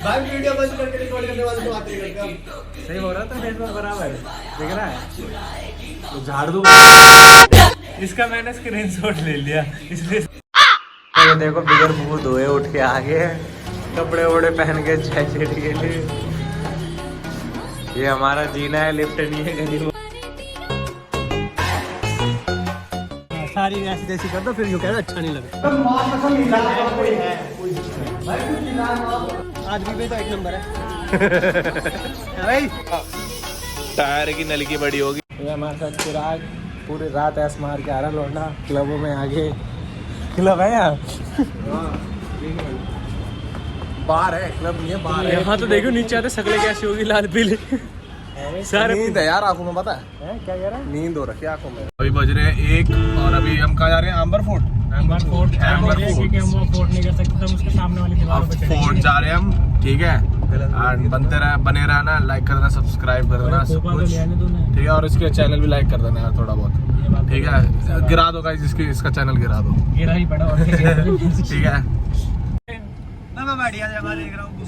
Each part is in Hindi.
भाई वीडियो बंद करके रिकॉर्ड करने वाले तो बात नहीं करते। सही बोल रहा था, फेसबुक बराबर दिख रहा है। तो झाड़ दूँ इसका, मैंने स्क्रीनशॉट ले लिया इसलिए। ये देखो बिगर मुंह धोए उठ के आ गए, कपड़े वपड़े पहन के जैकेट के लिए। ये हमारा जीना है, लिफ्ट नहीं है गली। सारी ऐसी जैसी कर दो, फिर यूँ कह दो अच्छा नहीं लगता। आदमी भी तो एक नंबर है भाई। टायर की नली की बड़ी होगी। ये हमारे साथ चिराग पूरी रात ऐस मार के आ रहा लौटना। क्लबों में आगे क्लब है यार, बार है, क्लब नहीं है, बार है। यहाँ तो देखो नीचे आते शक्लें कैसी होगी, लाल पीली सारे। नींद है यार आंखों में, पता है क्या कह रहा है? नींद हो रखी है आंखों में। अभी बज रहे हैं 1 और अभी हम कहाँ जा रहे हैं? आम्बर फोर्ट। आम्बर फोर्ट हम वो फोर्ट नहीं कर सकते, हम उसके सामने वाली दीवार पे चढ़ेंगे। फोर्ट जा रहे हैं हम, ठीक है। एंड बने रहना, लाइक कर देना, सब्सक्राइब कर देना सब कुछ, ठीक है। और इसके चैनल भी लाइक कर देना यार थोड़ा बहुत, ठीक है। गिरा दो गाइस, इसका चैनल गिरा दो, गिरा ही पड़ा और ठीक है।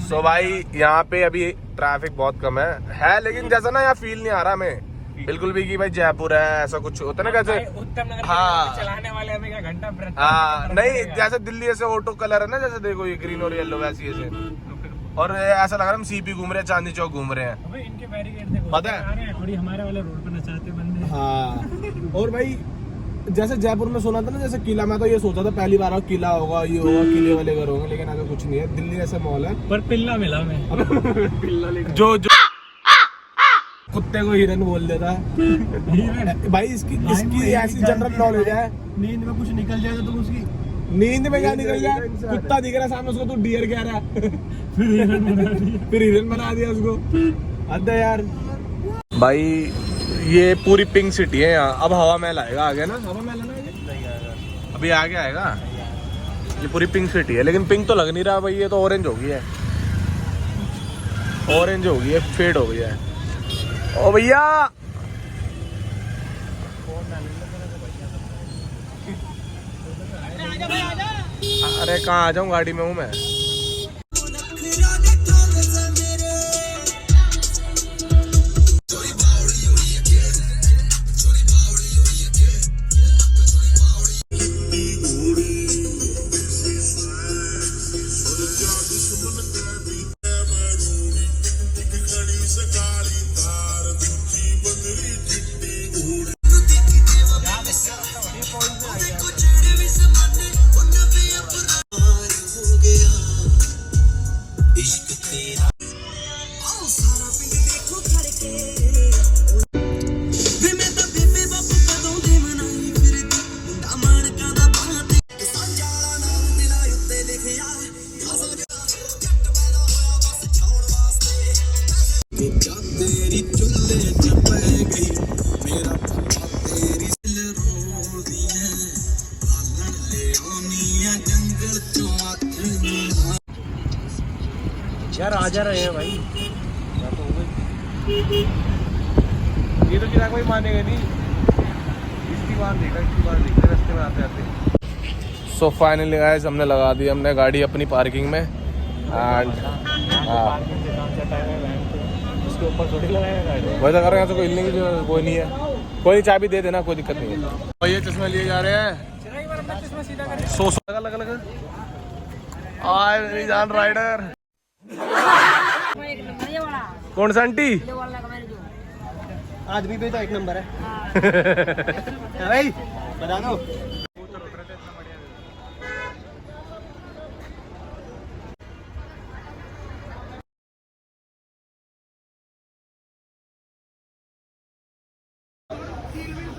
सो भाई यहाँ पे अभी ट्रैफिक बहुत कम है लेकिन जैसा ना यहाँ फील नहीं आ रहा हमें बिल्कुल भी कि भाई जयपुर है, ऐसा कुछ होता है ना कैसे। हाँ चलाने वाले हमें क्या घंटा। हाँ नहीं, जैसे दिल्ली ऐसे ऑटो कलर है ना, जैसे देखो ये ग्रीन और येलो वैसी ऐसे, और ऐसा लग रहा है हम सीपी घूम रहे हैं, चांदनी चौक घूम रहे हैं। अबे इनके बैरिकेड देखो, पता है थोड़ी हमारे वाले रोड पे नचाते बंदे। हाँ और भाई जैसे जयपुर में सुना था ना, जैसे किला, मैं तो ये सोचा था पहली बार किला होगा, ये होगा, किले वाले घर होंगे, लेकिन ऐसा कुछ नहीं है। दिल्ली ऐसा मॉल है, पर पिल्ला मिला हमें। पिल्ला जो कुत्ते को हिरन बोल देता है भाई। इसकी ऐसी जनरल नॉलेज है। नींद में कुछ निकल जाएगा तो उसकी नींद में क्या निकल जाए, कुत्ता दिख रहा है सामने, उसको तू डियर कह रहा है फिर हिरन बना दिया उसको। अद्दा यार भाई, ये पूरी पिंक सिटी है यहाँ। अब हवा महल आएगा आगे ना, हवा महल है ना, नहीं आएगा अभी, आगे आएगा। ये पूरी पिंक सिटी है, लेकिन पिंक तो लग नहीं रहा भाई, ये तो ऑरेंज हो गई है, ऑरेंज हो गई है, फेड हो गया है। ओ भैया अरे कहाँ आ जाऊँ, गाड़ी में हूँ मैं। यार आ जा रहे हैं भाई, ये तो चिराग कोई मानेगा नहीं, इसकी बात देखा रास्ते में आते आते। सो फाइनली गाइस हमने लगा दी हमने गाड़ी अपनी पार्किंग में। एंड उसके ऊपर थोड़ी लगाएगा गाड़ी। वैसा कर रहे हैं तो कोई हिलने की कोई नहीं है, कोई चाबी दे देना, कोई दिक्कत नहीं है। और ये चश्मे लिए जा रहे हैं, सो लगा आए मेरी जान राइडर। कौन सा आंटी? आदमी भी तो एक नंबर है भाई, बता दो।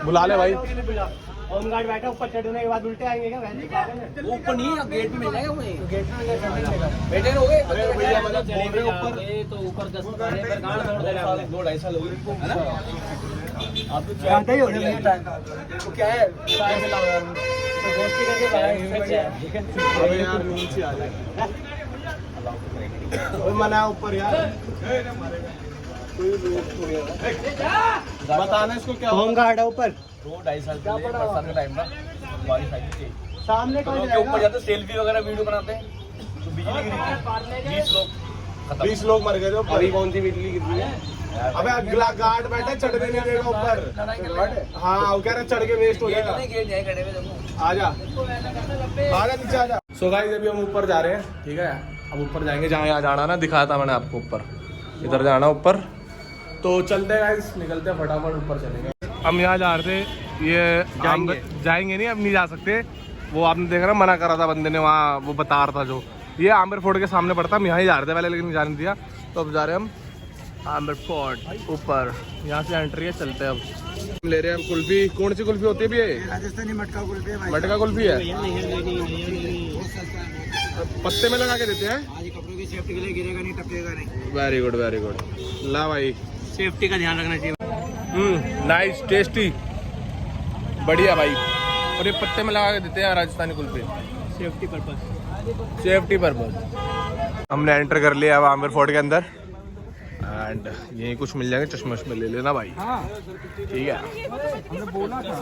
बुला ले भाई। होम गार्ड बैठा ऊपर, चढ़ने के बाद उल्टे आएंगे क्या? ऊपर नहीं, गेट पे मिल जाएगा, वहीं गेट पे बैठे हो गए। अरे भैया मतलब बोल रहे ऊपर तो ऊपर 10 2 2.5 साल हो गए है ना। आप तो जानते ही हो रहे हैं तो क्या है, टाइम पे लगा तो दोस्ती करके भाई यार नीचे आ जाए। ओए मना ऊपर यार, बताना इसको क्या होम गार्ड है ऊपर। 2-2.5 साल का बरसात का टाइम था, बारिश आई थी सामने तो लोग के ऊपर जाते सेल्फी वगैरह वीडियो बनाते हैं, तो बिजली गिरी थी, 20 लोग खत्म। 20 लोग मर गए थे ऊपर। अभी कौन सी बिजली गिरती है? अबे अगला गार्ड बैठा चढ़ने नहीं देगा ऊपर। हाँ वो कह रहा चढ़ के वेस्ट हो जाएगा। आजा आजा नीचे आजा। सो गाइस अभी हम ऊपर जा रहे हैं, ठीक है। अब ऊपर जाएंगे जहाँ यहाँ जाना ना, दिखाया था मैंने आपको ऊपर, इधर जाना ऊपर। तो चलते हैं गाइस, निकलते हैं फटाफट ऊपर चलेंगे। हम यहाँ जा रहे थे, ये जाएंगे नहीं, अब नहीं जा सकते। वो आपने देखा ना, मना करा था बंदे ने वहाँ, वो बता रहा था जो, ये आमिर फोर्ट के सामने पड़ता, हम यहाँ ही जा रहे थे पहले, लेकिन जाने दिया। तो अब जा रहे हैं हम आमिर फोर्ट ऊपर, यहाँ से एंट्री है। चलते हैं अब। हम ले रहे हैं कुल्फी। कौन सी कुल्फी होती है भैया? राजस्थानी मटका कुल्फी है। मटका कुल्फी है, पत्ते में लगा के देते हैं। कपड़ों की सेफ्टी के लिए गिरेगा नहीं, टपकेगा नहीं। Very good very good. ला भाई, सेफ्टी का ध्यान रखना चाहिए। नाइस टेस्टी, बढ़िया भाई। और ये पत्ते में लगा के देते हैं Rajasthani kulfi, safety purpose. Safety purpose. हमने एंटर कर लिया अब आमिर फोर्ट के अंदर, एंड यही कुछ मिल जाएंगे। चश्मे वश्मे ले लेना भाई, ठीक है। हमने बोला था।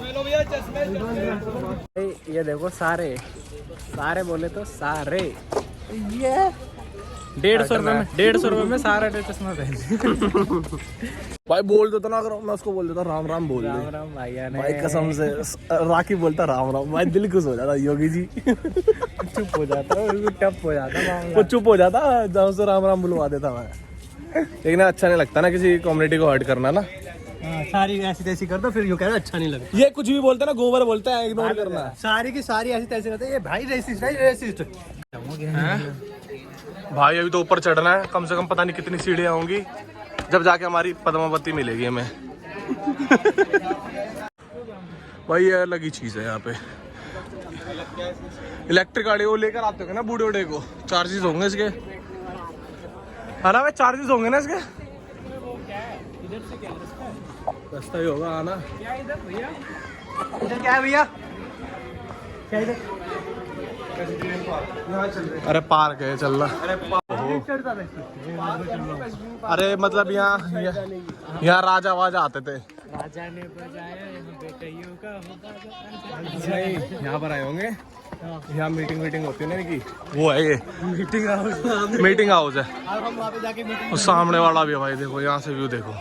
ये देखो सारे सारे बोले तो सारे, ये 150 रुपए में, 150 रुपए में सारा चश्मा पहन। भाई बोल देता ना, अगर मैं उसको बोल देता राम राम बोल दे। राम भैया ने भाई कसम से राखी बोलता राम राम, भाई दिल खुश हो जाता योगी जी। चुप हो जाता, टप हो जाता, वो चुप हो जाता जहाँ से राम राम बुलवा देता मैं। लेकिन अच्छा नहीं लगता ना किसी कम्युनिटी को हर्ट करना ना। सारी ऐसी तैसी कर दो, फिर यूँ कहना अच्छा नहीं लगता। ये कुछ भी बोलता है ना, गोबर बोलता है, इग्नोर करना। सारी की सारी ऐसी तैसी करते हैं, ये भाई रेसिस्ट, भाई रेसिस्ट। भाई अभी तो ऊपर चढ़ना है, कम से कम पता नहीं कितनी सीढ़ियाँ होंगी, जब जाके हमारी पद्मावती मिलेगी हमें। भाई ये अलग ही चीज़ है यहाँ पे। इलेक्ट्रिक गाड़ी वो लेकर आते हो ना बूढ़े बूढ़े को, चार्जेस होंगे इसके, है ना भाई? चार्जेस होंगे ना इसके? रास्ता ही होगा आना। इधर क्या है भैया? क्या इधर? अरे पार्क है, चल रहा। अरे मतलब यहाँ राजा वाजा आते थे। राजा ने बजाया बेटियों का नहीं, यहाँ पर आए होंगे, यहाँ मीटिंग होती है ना इनकी, वो है ये मीटिंग हाउस है। हम वहाँ पे जाके मीटिंग। और सामने वाला भी है भाई, देखो यहाँ से व्यू देखो,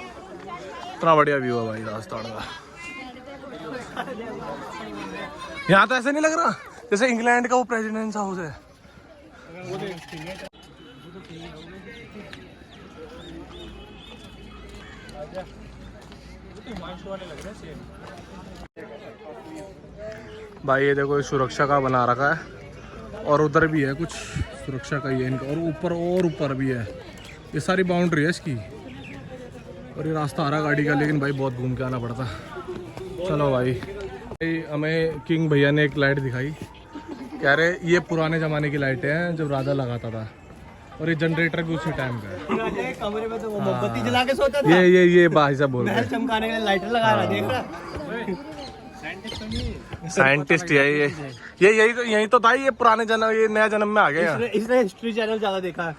इतना बढ़िया व्यू है भाई राजस्थान का। यहाँ तो ऐसे नहीं लग रहा जैसे इंग्लैंड का वो प्रेसिडेंट्स हाउस है। भाई ये देखो सुरक्षा का बना रखा है, और उधर भी है कुछ सुरक्षा का ही है इनका, और ऊपर भी है। ये सारी बाउंड्री है इसकी, और ये रास्ता आ रहा गाड़ी का, लेकिन भाई बहुत घूम के आना पड़ता। चलो भाई हमें किंग भैया ने एक लाइट दिखाई, कह रहे ये पुराने ज़माने की लाइटें हैं जब राजा लगाता था, और ये जनरेटर भी उसी टाइम का है। कमरे में तो वो मोमबत्ती जला के सोता था। ये भाई साहब बोल रहे महल चमकाने के लिए लाइटर लगा रहा, देख रहा। साइंटिस्ट है ये यही तो था। ये पुराने जन्म, ये नया जन्म में आ गया। इसने हिस्ट्री चैनल ज्यादा देखा है।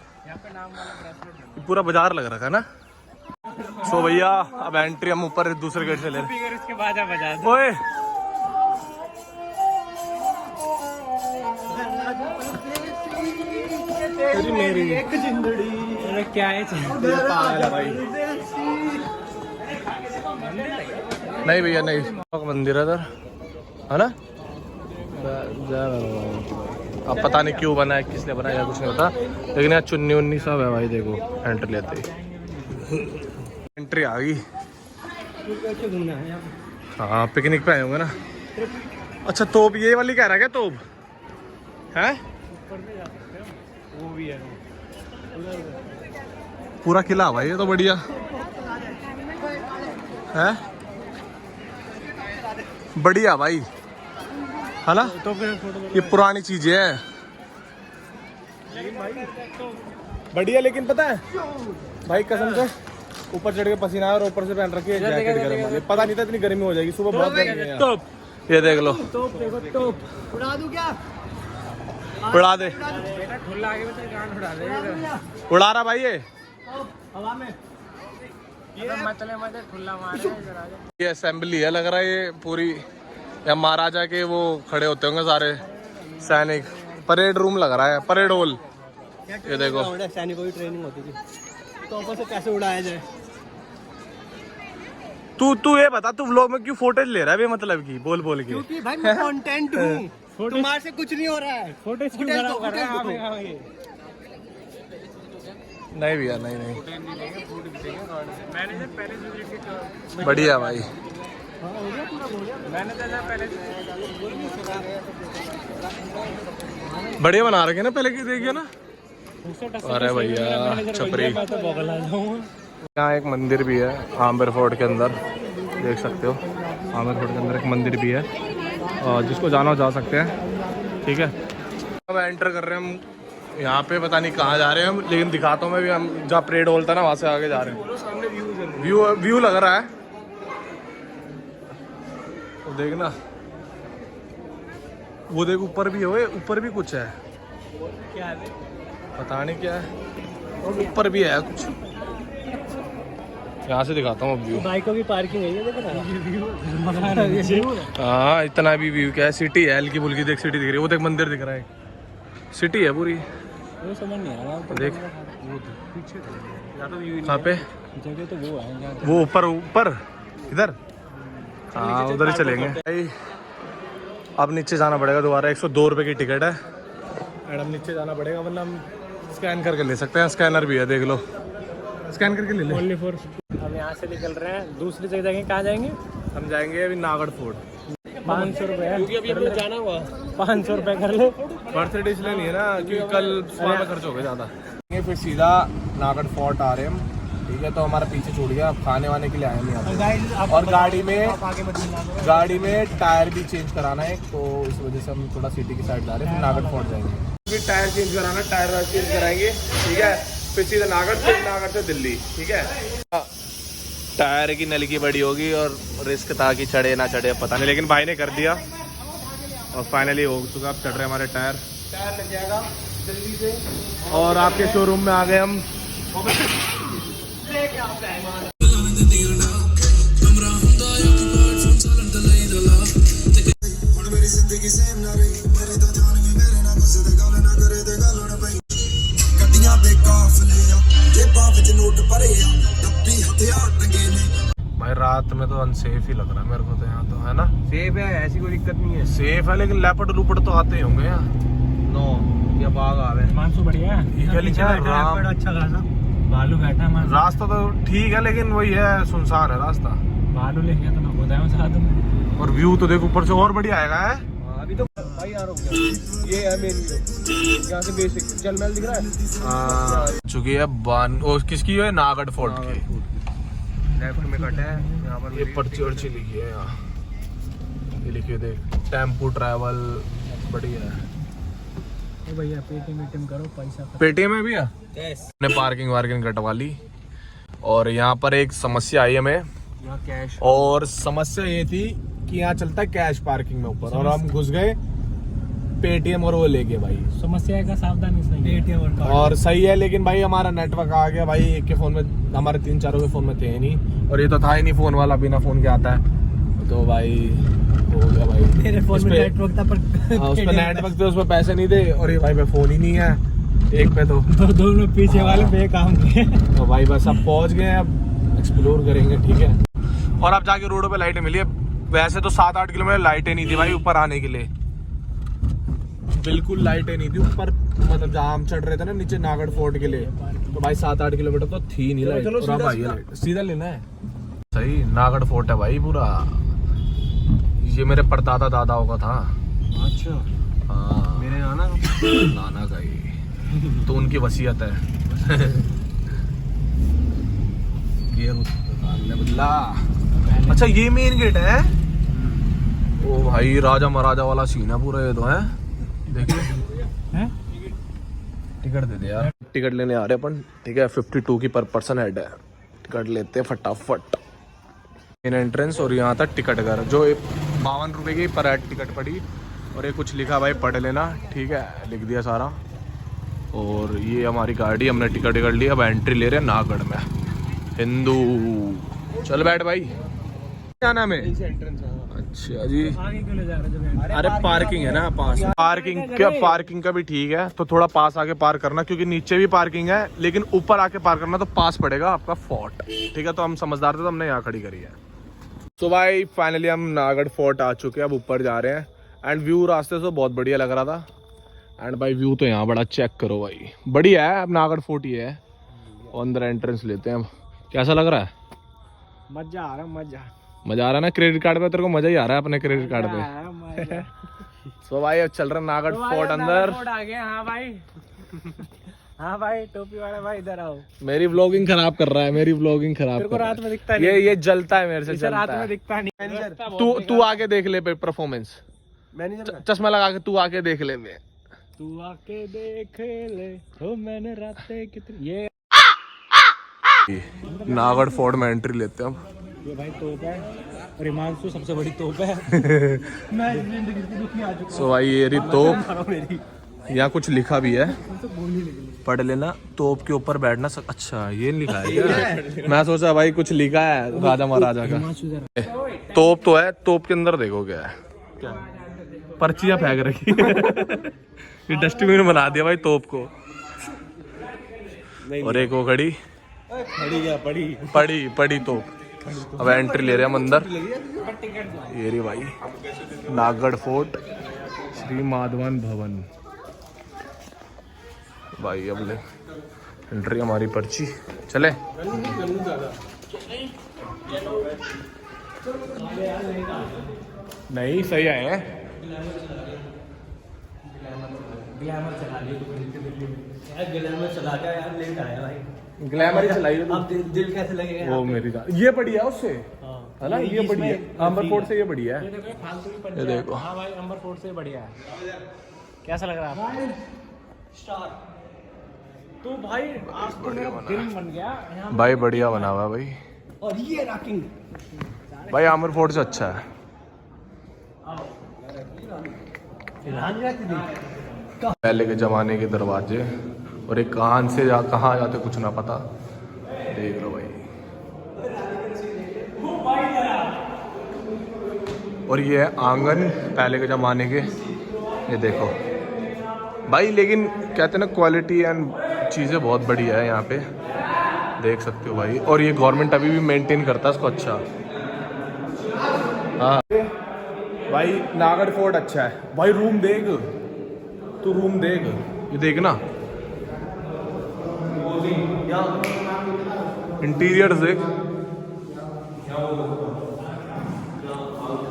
पूरा बाजार लग रखा है ना। सो भैया अब एंट्री हम ऊपर दूसरे गेट से ले रहे हैं। इसके बाद बजा ओए तेरी मेरी एक जिंदड़ी। अरे क्या है भाई? नहीं भैया नहीं, मंदिर है इधर, है ना? अब पता नहीं क्यों बना है, किसने बनाया, कुछ नहीं होता, लेकिन यार चुन्नी उन्नी सब है भाई। देखो एंट्री लेते ही एंट्री आ गई। हाँ पिकनिक पे आए होंगे ना। अच्छा तोप ये वाली कह रहा है क्या? तोप है, वो भी है पूरा किला भाई, ये तो बढ़िया है, बढ़िया भाई, है ना? तो फिर फोटो ये पुरानी चीजें हैं बढ़िया। लेकिन पता है भाई कसम से ऊपर चढ़ के पसीना आया, और ऊपर से पहन रखी है जैकेट गर्म वाली। पता नहीं था इतनी गर्मी हो जाएगी, सुबह बहुत गर्मी है। तोप ये देख लो, तोप देखो, तोप उड़ा दूं क्या? उड़ा दे, खुला आगे तो गान उड़ा दे। उड़ा रहा भाई ये हवा में मतलब खुला मारे। ये असेंबली है लग रहा है ये पूरी, या महाराजा के वो खड़े होते होंगे सारे सैनिक। परेड रूम लग रहा है, परेड हॉल। ये देखो सैनिकों की ट्रेनिंग होती थी तो ऊपर से कैसे उड़ाया जाए। तू ये बता, तू व्लॉग में क्यों फोटेज ले रहा है मतलब की बोल बोल के? क्योंकि भाई मैं कंटेंट हूँ, तुम्हारे से कुछ नहीं हो रहा है। फोटेज क्यों कर रहा है? नहीं भैया नहीं बढ़िया भाई। बढ़िया बना रखे ना पहले की, देखिए ना। अरे भैया छपरी। यहाँ एक मंदिर भी है आमिर फोर्ट के अंदर, देख सकते हो। आमिर फोर्ट के अंदर एक मंदिर भी है और जिसको जाना हो जा सकते हैं, ठीक है। अब एंटर कर रहे हैं हम यहाँ पे, पता नहीं कहाँ जा रहे हैं हम, लेकिन दिखाता हूँ मैं भी। हम जहाँ परेड हॉल था ना, वहाँ से आगे जा रहे हैं। व्यू लग रहा है तो देखना। वो देख ऊपर भी है, ऊपर भी कुछ है, क्या है पता नहीं क्या है, और ऊपर भी है कुछ। यहाँ से दिखाता हूँ व्यू। बाइकों की पार्किंग है ये, देखो ना। हाँ इतना भी व्यू क्या है, सिटी है हल्की फुल्की। देख सिटी दिख रही है, वो देख मंदिर दिख रहा है, सिटी है पूरी। वो समझ नहीं आ रहा देख पीछे कहाँ पे जगह तो वो है, वो ऊपर इधर। हाँ उधर ही चलेंगे भाई। अब नीचे जाना पड़ेगा दोबारा। 102 रुपये की टिकट है, मैडम नीचे जाना पड़ेगा, वरना हम स्कैन करके ले सकते हैं। स्कैनर भी है, देख लो, स्कैन करके ले ले। हम यहाँ से निकल रहे हैं, दूसरी जगह कहाँ जाएंगे? हम जाएंगे अभी नागढ़ फोर्ट। 500 रुपये क्योंकि अभी हमें जाना हुआ। 500 रुपये कर ले। बर्थडे इसलिए नहीं है ना, क्योंकि कल सुबह में खर्च हो गया ज़्यादा। फिर सीधा नागढ़ फोर्ट आ रहे हैं हम, ठीक है। तो हमारा पीछे छूट गया, अब खाने वाने के लिए आए हम यहाँ पे। और गाड़ी में टायर भी चेंज कराना है, तो इस वजह से हम थोड़ा सिटी की साइड जा रहे हैं, फिर नागढ़ फोर्ट जाएंगे। फिर टायर चेंज कराना, टायर चेंज कराएंगे, ठीक है। फिर सीधा नागढ़, फिर नागढ़ से दिल्ली, ठीक है। टायर की नलकी बड़ी होगी और रिस्क था कि चढ़े ना चढ़े, पता नहीं, लेकिन भाई ने कर दिया और फाइनली हो चुका। अब चढ़ रहे हमारे टायर लग जाएगा दिल्ली से। और आपके शोरूम में आ गए हम। भाई रात में तो अनसेफ ही लग रहा है मेरे को तो, यहाँ तो है ना। सेफ है, ऐसी कोई दिक्कत नहीं है। सेफ है, लेकिन लेपर्ड लूपड़ तो आते ही होंगे यहाँ। नो ये बाघ आ रहे हैं। मानसू बढ़िया है, ये लिखा है राम। अच्छा खासा भालू बैठा है। रास्ता तो ठीक है, लेकिन वही है, सुनसान है रास्ता। भालू लेके तो ना बताया साथ में। और व्यू तो देखो ऊपर से और बढ़िया आएगा है। अभी तो भाई यार हो गया। ये है मेन व्यू, यहाँ से बेसिक जल महल दिख रहा है। चुकी है किसकी है, नागढ़ फोर्ट की। लेफ्ट में कट है यहाँ पर। ये पर्ची वर्ची लिखी है यहाँ, ये लिखी है देख, टेम्पो ट्रैवल, बढ़िया है। भैया पेटीएम करो, पैसा पेटीएम है भैया। ने पार्किंग वार्किंग कटवा ली। और यहाँ पर एक समस्या आई हमें, कैश। और समस्या ये थी कि यहाँ चलता है कैश पार्किंग में ऊपर, और हम घुस गए पेटीएम और वो लेके। भाई समस्या का सावधानी सही, पेटीएम और सही है, लेकिन भाई हमारा नेटवर्क आ गया भाई। एक के फोन में, हमारे 3-4 के फोन में थे नहीं, और ये तो था ही नहीं फोन वाला, बिना फोन के आता है। तो भाई हो गया भाई, मेरे फोन में नेटवर्क था पर उस पर नेटवर्क थे, उस पर पैसे नहीं थे, और ये भाई पे फोन ही नहीं है एक पे। तो दोनों पीछे वाले पे काम किए। तो भाई बस अब पहुंच गए, अब एक्सप्लोर करेंगे, ठीक है। और अब जाके रोडों पे लाइटें मिली है। वैसे तो 7-8 किलोमीटर लाइटें नहीं थी भाई ऊपर आने के लिए, बिल्कुल लाइटें नहीं थी ऊपर। मतलब जहाँ हम चढ़ रहे थे ना नीचे नागढ़ फोर्ट के लिए, तो भाई 7-8 किलोमीटर तो थी नहीं लाइट। और अब भाई लाइट सीधा लेना है। सही नागढ़ फोर्ट है भाई पूरा। ये मेरे परदादा दादाओं का था। अच्छा हाँ, मेरे नाना का ही तो उनकी वसीयत है। ये अच्छा ये मेन गेट है। ओ भाई राजा महाराजा वाला सीन है पूरा ये तो है। देखिए टिकट दे दे यार। टिकट लेने आ रहे अपन, ठीक है। 52 की पर पर्सन हेड है। टिकट लेते हैं फटाफट। मेन एंट्रेंस और यहाँ तक टिकट घर, जो 52 रुपये की पर हेड टिकट पड़ी। और ये कुछ लिखा भाई, पढ़ लेना, ठीक है। लिख दिया सारा। और ये हमारी गाड़ी, हमने टिकट लिया। अब एंट्री ले रहे हैं नागढ़ में। हिंदू चल बैठ भाई। क्या नाम है? अच्छा जी। अरे पार्किंग है ना पास, पार्किंग का भी ठीक है, तो थोड़ा पास आके पार्क करना, क्योंकि नीचे भी पार्किंग है लेकिन ऊपर आके पार्क करना तो पास पड़ेगा आपका फोर्ट। ठीक है, तो हम समझदार थे तो हमने यहाँ खड़ी करी है। तो भाई फाइनली हम नागढ़ फोर्ट आ चुके हैं, अब ऊपर जा रहे हैं। एंड व्यू रास्ते से बहुत बढ़िया लग रहा था। एंड भाई व्यू तो यहाँ बड़ा चेक करो भाई, बढ़िया है। अब नागढ़ फोर्ट ही है, अंदर एंट्रेंस लेते हैं हम। कैसा लग रहा है? मजा आ रहा, मजा आ रहा है ना? क्रेडिट कार्ड पे तेरे को मजा ही आ रहा है अपने क्रेडिट कार्ड पे। तो भाई अब चल रहा है नागढ़ फोर्ट अंदर। आ गए। हाँ भाई, हाँ भाई टोपी वाले भाई इधर आओ। मेरी व्लॉगिंग खराब कर रहा है, मेरी व्लॉगिंग खराब कर रहा है। रात में दिखता नहीं, ये जलता है मेरे से, जलता रात में है। दिखता नहीं। तू आके देख ले परफॉर्मेंस, चश्मा लगा के तू आके देख ले। मैं तू आके देख ले हो मैंने रातें कितनी। ये नागढ़ फोर्ट में एंट्री लेते हैं हम। ये भाई तोप है, और हिमांशु सबसे बड़ी तोप है। सो भाई ये रही तोप, यहाँ कुछ लिखा भी है, पढ़ लेना। तोप के ऊपर बैठना अच्छा ये लिखा है क्या? मैं सोचा भाई कुछ लिखा है राजा महाराजा का। तोप तो है, तोप के अंदर देखो क्या है, क्या पर्चियां फेंक रखी है। ये डस्टबिन बना दिया भाई तोप को। और एक वो खड़ी पड़ी तोप। अब एंट्री ले रहे हैं हम अंदर। ये रही भाई नागढ़ फोर्ट, श्री माधवन भवन। भाई अब ले एंट्री, हमारी पर्ची। चले नहीं सही आए हैं। ग्लैमर ही चलाई। अब दिल कैसे लगेगा? वो मेरी ये बढ़िया उससे है ना, ये बढ़िया अंबर फोर्ट से ये बढ़िया है। ये देखो। हाँ भाई अंबर फोर्ट से बढ़िया है। कैसा लग रहा है स्टार? तो भाई आज तो मेरा दिल बन गया भाई, बढ़िया बना हुआ भाई। और ये रॉकिंग भाई आमिर फोर्ट से अच्छा है। पहले के जमाने के दरवाजे, और एक कहाँ से कहाँ जाते कुछ ना पता। देख लो भाई। और ये है आंगन पहले के जमाने के। ये देखो भाई, लेकिन कहते हैं ना क्वालिटी एंड चीज़ें बहुत बढ़िया है यहाँ पे, देख सकते हो भाई। और ये गवर्नमेंट अभी भी मेंटेन करता है इसको अच्छा। हाँ भाई नागढ़ फोर्ट अच्छा है भाई। रूम देख, तू रूम देख, ये देख ना, इंटीरियर देख।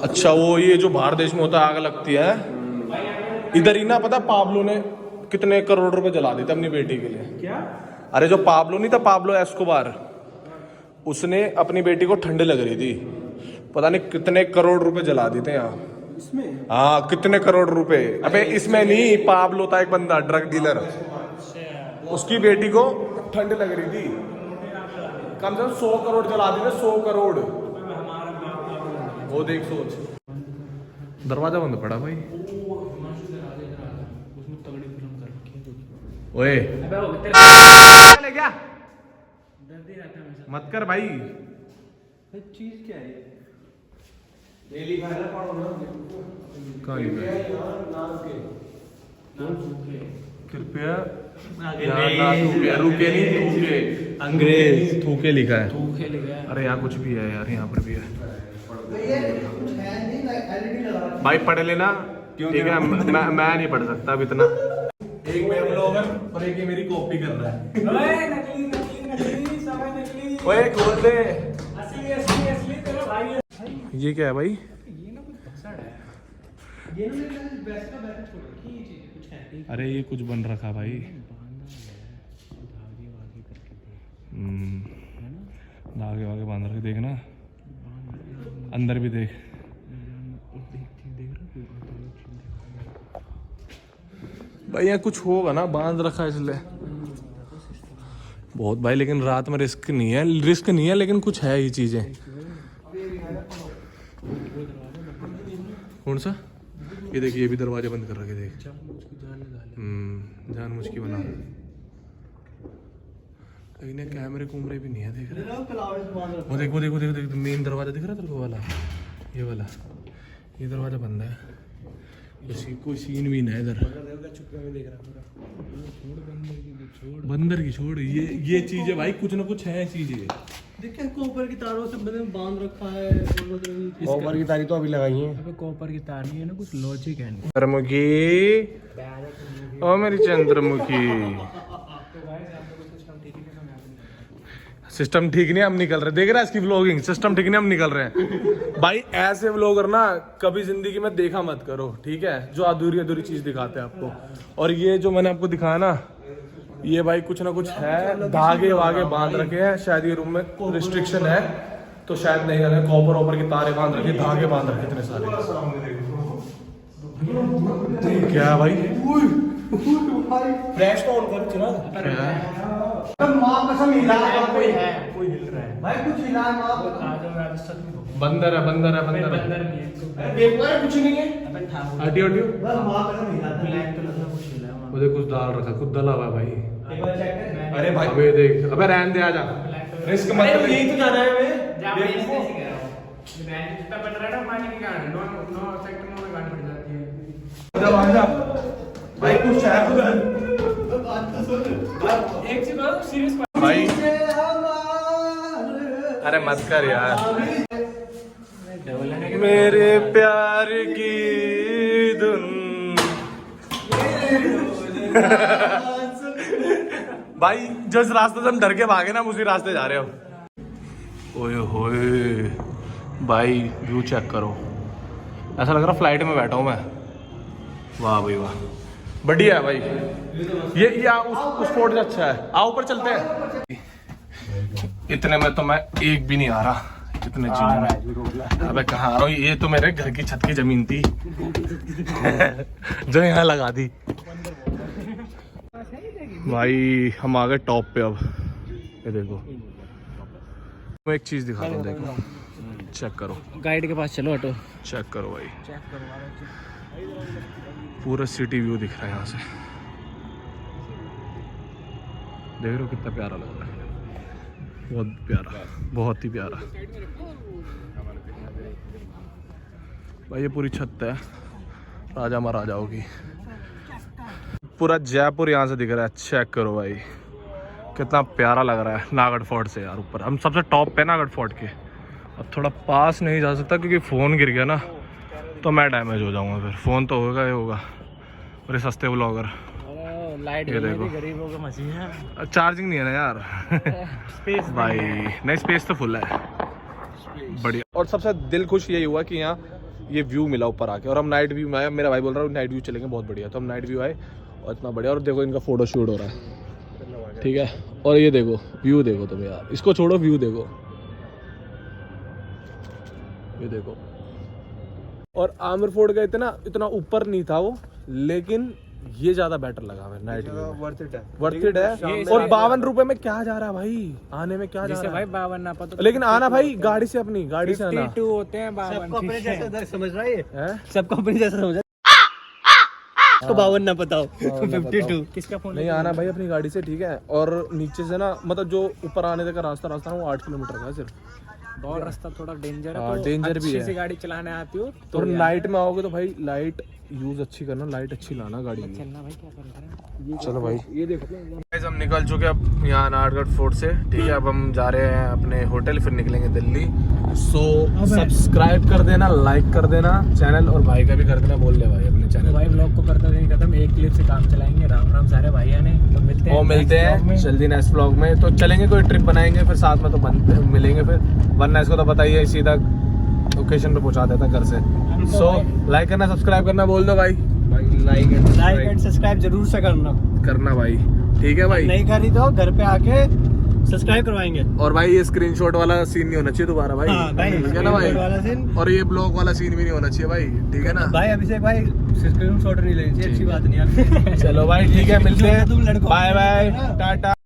अच्छा वो ये जो बाहर देश में होता है आग लगती है, इधर ही ना पता पाब्लो ने कितने करोड़ रुपए जला देते अपनी बेटी के लिए। क्या? अरे जो पाब्लो नहीं था, पाब्लो एस्कोबार, उसने अपनी बेटी को ठंड लग रही थी, पता नहीं कितने करोड़ रुपए जला देते यहाँ इसमें। हाँ कितने करोड़ रुपए। अबे इसमें नहीं, पाब्लो था एक बंदा ड्रग डीलर, उसकी बेटी को ठंड लग रही थी, कम से कम 100 करोड़ जला दिए, 100 करोड़। वो देख सोच। दरवाजा बंद पड़ा भाई। ओए ले क्या मत कर भाई। चीज क्या है? कहाँ लिखा है? कृपया रुके नहीं, थूके अंग्रेज, थूके लिखा है। अरे यहाँ कुछ भी है यार, यहाँ पर भी है भाई, पढ़ लेना ठीक है। मैं नहीं पढ़ सकता अब इतना। एक मैं ब्लॉगर और एक ये मेरी कॉपी कर रहा है। नकली ओए खोल दे। असली तेरा भाई है। ये क्या है भाई? ये ना कुछ भसड़ है। ये ना बेस्ट का बेस्ट छोड़ रखी ये चीज कुछ है। अरे ये कुछ बन रखा भाई, धागे वागे बांध रखे, देखना अंदर भी देख। भाई यहाँ कुछ होगा ना, बांध रखा है इसलिए बहुत भाई। लेकिन रात में रिस्क नहीं है, लेकिन कुछ है ये चीजें। कौन सा? ये देखिए, ये भी दरवाजे बंद कर रखे देख। जानबूझ की बना। इन्हें कैमरे कुमरे भी नहीं है, देख रहा है। वो देख वो देख वो देख देख मेन दरवाजा दिख रहा है तेरे को वाला, ये वाला, ये दरवाजा बंद है, कोई सीन भी नहीं है इधर। बंदर की छोड़, ये चीज है भाई, कुछ ना कुछ है चीज ये। देखिए कॉपर की तारों से बांध रखा है। कॉपर की तारी तो अभी लगाई है। अबे कॉपर की तार नहीं है ना, कुछ लॉजिक है नहीं। चंद्रमुखी, ओ मेरी चंद्रमुखी। सिस्टम ठीक नहीं, हम निकल रहे, देख रहा है इसकी व्लॉगिंग, सिस्टम ठीक नहीं, हम निकल रहे हैं। भाई ऐसे व्लॉगर ना कभी जिंदगी में देखा मत करो, ठीक है, जो अधूरी अधूरी चीज दिखाते हैं आपको। और ये जो मैंने आपको दिखाया ना, ये भाई कुछ ना कुछ है, धागे वागे बांध रखे हैं, शायद ये रूम में रिस्ट्रिक्शन है तो शायद नहीं है, कॉपर वॉपर की तारे बांध रखे, धागे बांध रखे इतने सारे। क्या भाई फ्लैश तो ऑन कर चला। मां कसम हिला कोई है, कोई हिल रहा है भाई, कुछ हिला मां। बंदर है, बंदर है, बंदर है, पेपर है, कुछ नहीं है। हटियो हटियो, बस मां कसम हिला, ब्लैक कलर का कुछ हिला है। मुझे कुछ डाल रखा, खुद डला हुआ है भाई। एक बार चेक कर। अरे भाई अबे देख, अबे रहने दे, आजा, रिस्क मत ले। यही तो जाना है मैं आजा भाई, कुछ है उधर एक चीज बोलो सीरियस भाई। अरे मत कर यार, मेरे प्यार की धुन। भाई जिस रास्ते से हम डर के भागे ना, हम उसी रास्ते जा रहे हो। ओए होए भाई, व्यू चेक करो, ऐसा लग रहा फ्लाइट में बैठा हूँ मैं। वाह भाई वाह, बढ़िया है भाई। ये उस फोर्ट से अच्छा है। आओ ऊपर चलते हैं। इतने में तो मैं एक भी नहीं आ रहा, इतने जमीन। अबे कहाँ आ रहा हूँ, ये तो मेरे घर की छत की जमीन थी जो यहाँ लगा दी। भाई हम आ गए टॉप पे। अब ये देखो, मैं एक चीज दिखा दूँ, देखो, चेक करो, गाइड के पास चलो, ऑटो चेक करो भाई, पूरा सिटी व्यू दिख रहा है यहाँ से। देख रहे हो कितना प्यारा लग रहा है, बहुत प्यारा, बहुत ही प्यारा भाई। ये पूरी छत है राजा महाराजाओं की, पूरा जयपुर यहाँ से दिख रहा है। चेक करो भाई, कितना प्यारा लग रहा है नागढ़ फोर्ट से यार। ऊपर हम सबसे टॉप पे नागढ़ फोर्ट के। अब थोड़ा पास नहीं जा सकता क्योंकि फ़ोन गिर गया ना तो मैं डैमेज हो जाऊंगा, फिर फ़ोन तो होगा ही होगा। और ये सस्ते ब्लॉगर, लाइट ये देखो, गरीबों का मशीन है। चार्जिंग नहीं है ना यार स्पेस भाई, नहीं स्पेस तो फुल है, बढ़िया। और सबसे दिल खुश यही हुआ कि यहाँ ये व्यू मिला ऊपर आके। और हम नाइट व्यू में आए, मेरा भाई बोल रहा है नाइट व्यू चलेंगे, बहुत बढ़िया। तो हम नाइट व्यू आए और इतना बढ़िया। और देखो इनका फोटो शूट हो रहा है, ठीक है। और ये देखो व्यू, देखो तुम यार, इसको छोड़ो, व्यू देखो, ये देखो। और आमिर फोर्ट गए थे ना, इतना ऊपर नहीं था वो, लेकिन ये ज्यादा बेटर लगा हमें नाइट व्यू। वर्थ इट है, वर्थ इट है। और 52 रुपए में क्या जा रहा है भाई, आने में क्या जा रहा है भाई 52 ना पता, लेकिन आना भाई गाड़ी से, अपनी गाड़ी से आना। 52 होते हैं 52। सबको अपने जैसा समझ रहा है, है सबको अपने जैसा समझ रहा है। इसको 52 ना पता हो, 52 किसका फोन नहीं आना भाई अपनी गाड़ी से, ठीक है। और नीचे से ना, मतलब जो ऊपर आने तक का रास्ता ना वो 8 किलोमीटर का है सिर्फ। बहुत रास्ता थोड़ा डेंजर है, हाँ, तो डेंजर भी है। अच्छी सी गाड़ी चलाने आती हो तो और नाइट में आओगे तो भाई लाइट यूज अच्छी करना, लाइट अच्छी लाना गाड़ी में। चलना भाई, क्या कर रहे हैं। चलो भाई, ये देखो गाइस, हम निकल चुके हैं अब यहाँ नाहरगढ़ फोर्ट से, ठीक है। अब हम जा रहे हैं अपने होटल, फिर निकलेंगे दिल्ली। सो सब्सक्राइब कर देना, लाइक कर देना चैनल, और भाई का भी कर देना, बोल ले भाई अपने चैनल। भाई ब्लॉग को करते नहीं खत्म, एक क्लिप से काम चलाएंगे। राम राम सारे भाइयों ने, तो मिलते हैं, मिलते हैं जल्दी नेक्स्ट ब्लॉग में। तो चलेंगे, कोई ट्रिप बनाएंगे फिर साथ में, तो मिलेंगे फिर, वरना इसको तो बताइए सीधा लोकेशन पे पहुंचा देता घर से। सो लाइक करना, सब्सक्राइब करना बोल दो भाई। लाइक एंड सब्सक्राइब जरूर से करना भाई, ठीक है भाई। नहीं करी तो घर पे आके सब्सक्राइब करवाएंगे। और भाई ये स्क्रीनशॉट वाला सीन नहीं होना चाहिए दोबारा भाई, ठीक है ना भाई। वाला सीन, और ये ब्लॉग वाला सीन भी नहीं होना चाहिए भाई, ठीक है ना भाई। अभिषेक भाई स्क्रीनशॉट नहीं लेनी चाहिए, अच्छी बात नहीं है। चलो भाई ठीक है, मिलते हैं, बाय बाय, टाटा।